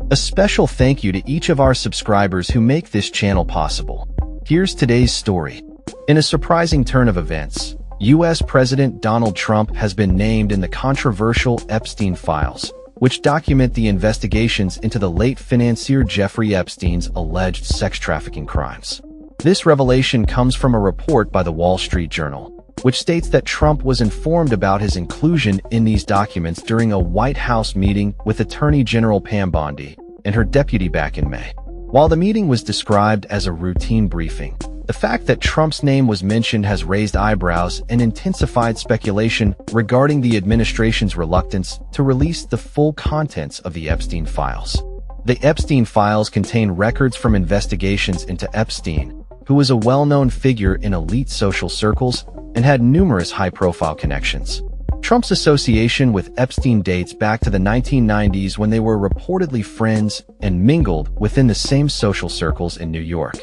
A special thank you to each of our subscribers who make this channel possible. Here's today's story. In a surprising turn of events, U.S. President Donald Trump has been named in the controversial Epstein files, which document the investigations into the late financier Jeffrey Epstein's alleged sex trafficking crimes. This revelation comes from a report by the Wall Street Journal, which states that Trump was informed about his inclusion in these documents during a White House meeting with Attorney General Pam Bondi and her deputy back in May. While the meeting was described as a routine briefing, the fact that Trump's name was mentioned has raised eyebrows and intensified speculation regarding the administration's reluctance to release the full contents of the Epstein files. The Epstein files contain records from investigations into Epstein, who was a well-known figure in elite social circles and had numerous high-profile connections. Trump's association with Epstein dates back to the 1990s when they were reportedly friends and mingled within the same social circles in New York.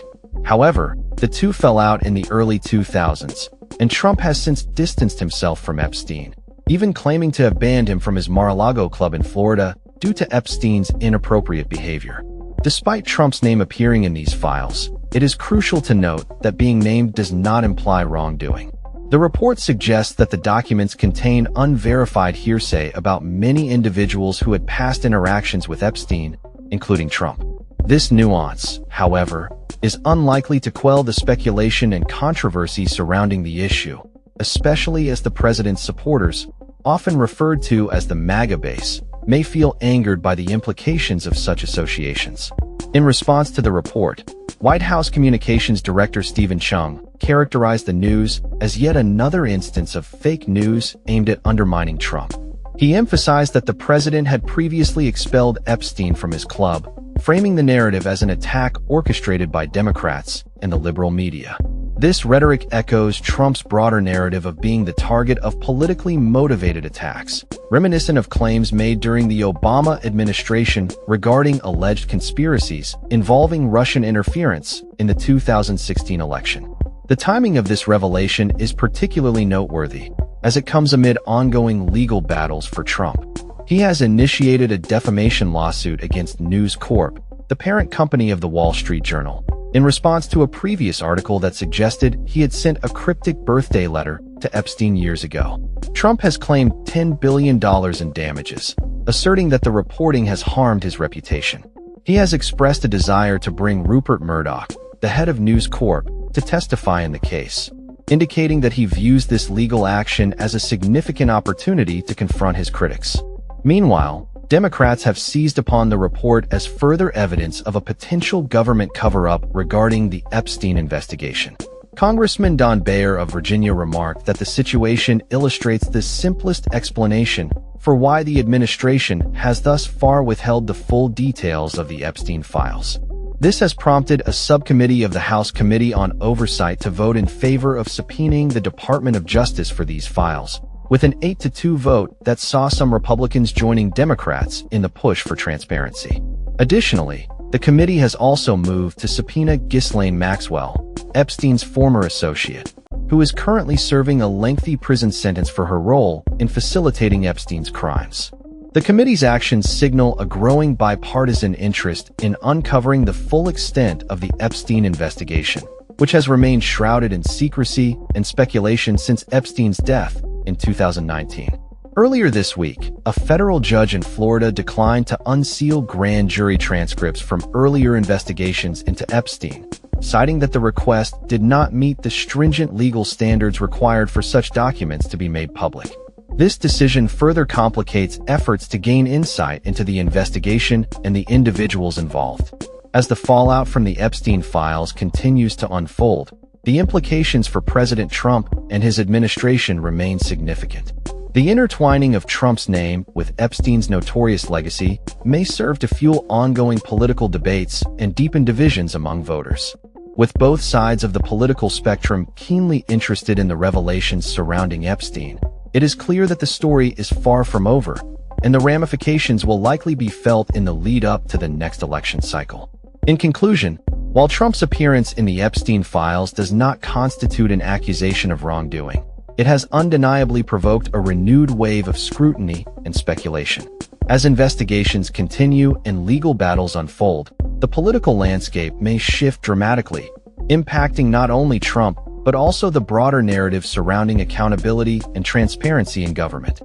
However, the two fell out in the early 2000s, and Trump has since distanced himself from Epstein, even claiming to have banned him from his Mar-a-Lago club in Florida due to Epstein's inappropriate behavior. Despite Trump's name appearing in these files, it is crucial to note that being named does not imply wrongdoing. The report suggests that the documents contain unverified hearsay about many individuals who had past interactions with Epstein, including Trump. This nuance, however, is unlikely to quell the speculation and controversy surrounding the issue, especially as the president's supporters, often referred to as the MAGA base, may feel angered by the implications of such associations. In response to the report, White House Communications Director Stephen Chung characterized the news as yet another instance of fake news aimed at undermining Trump. He emphasized that the president had previously expelled Epstein from his club, framing the narrative as an attack orchestrated by Democrats and the liberal media. This rhetoric echoes Trump's broader narrative of being the target of politically motivated attacks, reminiscent of claims made during the Obama administration regarding alleged conspiracies involving Russian interference in the 2016 election. The timing of this revelation is particularly noteworthy, as it comes amid ongoing legal battles for Trump. He has initiated a defamation lawsuit against News Corp, the parent company of the Wall Street Journal, in response to a previous article that suggested he had sent a cryptic birthday letter to Epstein years ago. Trump has claimed $10 billion in damages, asserting that the reporting has harmed his reputation. He has expressed a desire to bring Rupert Murdoch, the head of News Corp, to testify in the case, indicating that he views this legal action as a significant opportunity to confront his critics. Meanwhile, Democrats have seized upon the report as further evidence of a potential government cover-up regarding the Epstein investigation. Congressman Don Beyer of Virginia remarked that the situation illustrates the simplest explanation for why the administration has thus far withheld the full details of the Epstein files. This has prompted a subcommittee of the House Committee on Oversight to vote in favor of subpoenaing the Department of Justice for these files, with an 8-2 vote that saw some Republicans joining Democrats in the push for transparency. Additionally, the committee has also moved to subpoena Ghislaine Maxwell, Epstein's former associate, who is currently serving a lengthy prison sentence for her role in facilitating Epstein's crimes. The committee's actions signal a growing bipartisan interest in uncovering the full extent of the Epstein investigation, which has remained shrouded in secrecy and speculation since Epstein's death in 2019. Earlier this week, a federal judge in Florida declined to unseal grand jury transcripts from earlier investigations into Epstein, citing that the request did not meet the stringent legal standards required for such documents to be made public. This decision further complicates efforts to gain insight into the investigation and the individuals involved. As the fallout from the Epstein files continues to unfold, the implications for President Trump and his administration remain significant. The intertwining of Trump's name with Epstein's notorious legacy may serve to fuel ongoing political debates and deepen divisions among voters. With both sides of the political spectrum keenly interested in the revelations surrounding Epstein, it is clear that the story is far from over, and the ramifications will likely be felt in the lead-up to the next election cycle. In conclusion, while Trump's appearance in the Epstein files does not constitute an accusation of wrongdoing, it has undeniably provoked a renewed wave of scrutiny and speculation. As investigations continue and legal battles unfold, the political landscape may shift dramatically, impacting not only Trump, but also the broader narrative surrounding accountability and transparency in government.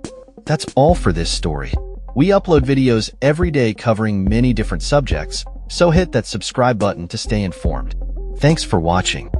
That's all for this story. We upload videos every day covering many different subjects, so hit that subscribe button to stay informed. Thanks for watching.